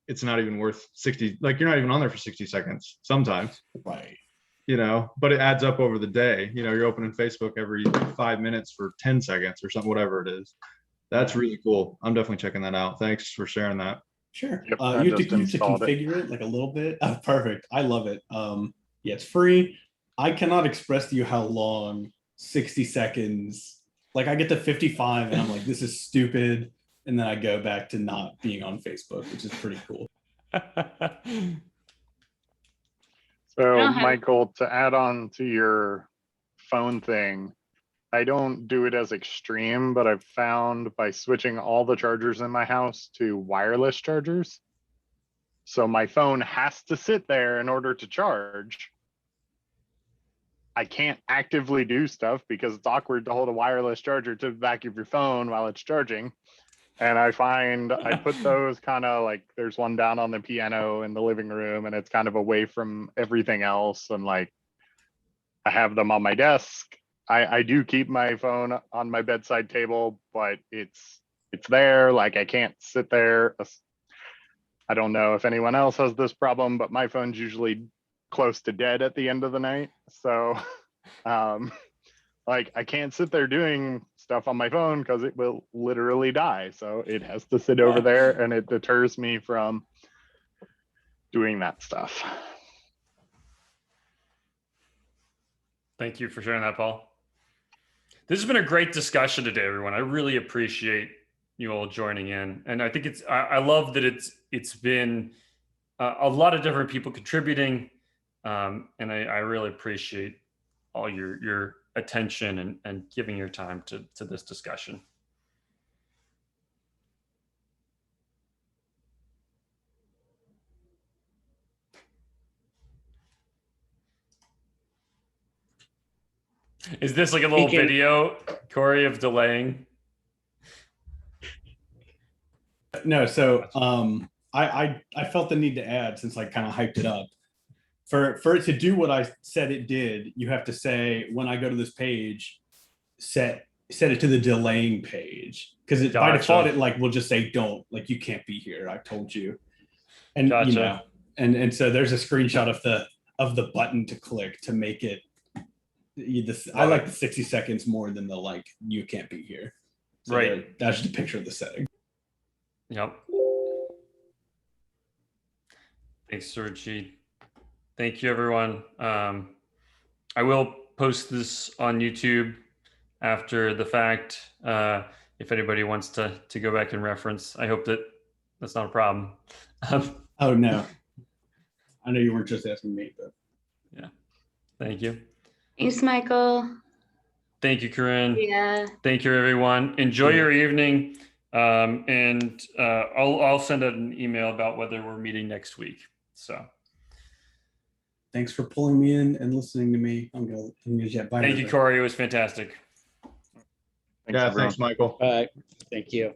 it's not even worth 60. Like, you're not even on there for 60 seconds sometimes. Right. But it adds up over the day. You're opening Facebook every 5 minutes for 10 seconds or something, whatever it is. That's really cool. I'm definitely checking that out. Thanks for sharing that. Sure. Yep, You have to configure it like a little bit. Oh, perfect. I love it. Yeah, it's free. I cannot express to you how long 60 seconds, like I get to 55 and I'm like, this is stupid. And then I go back to not being on Facebook, which is pretty cool. So Michael, to add on to your phone thing, I don't do it as extreme, but I've found by switching all the chargers in my house to wireless chargers, so my phone has to sit there in order to charge. I can't actively do stuff because it's awkward to hold a wireless charger to the back of your phone while it's charging. And I find I put those kind of like, there's one down on the piano in the living room, and it's kind of away from everything else. And like, I have them on my desk. I do keep my phone on my bedside table, but it's there. Like, I can't sit there. I don't know if anyone else has this problem, but my phone's usually close to dead at the end of the night. So like, I can't sit there doing stuff on my phone because it will literally die. So it has to sit over there, and it deters me from doing that stuff. Thank you for sharing that, Paul. This has been a great discussion today, everyone. I really appreciate you all joining in. And I think I love that it's been a lot of different people contributing. And I really appreciate all your attention and giving your time to this discussion. Is this like a little video, Corey, of delaying? No, so I felt the need to add, since I kind of hyped it up. For it to do what I said it did, you have to say, when I go to this page, set it to the delaying page, because by default it like will just say, don't, like, you can't be here, I told you. And and so there's a screenshot of the button to click to make it. I like the 60 seconds more than the like, you can't be here. So right. That's just a picture of the setting. Yep. Thanks, Sergi. Thank you, everyone. I will post this on YouTube after the fact. if anybody wants to go back and reference. I hope that that's not a problem. Oh no, I know you weren't just asking me, but yeah, thank you. Thanks, Michael. Thank you, Corinne. Yeah. Thank you, everyone. Enjoy your evening. And I'll send out an email about whether we're meeting next week. So thanks for pulling me in and listening to me. I'm gonna jet. Bye. Thank you, Corey. It was fantastic. Thanks, Michael. All right. Thank you.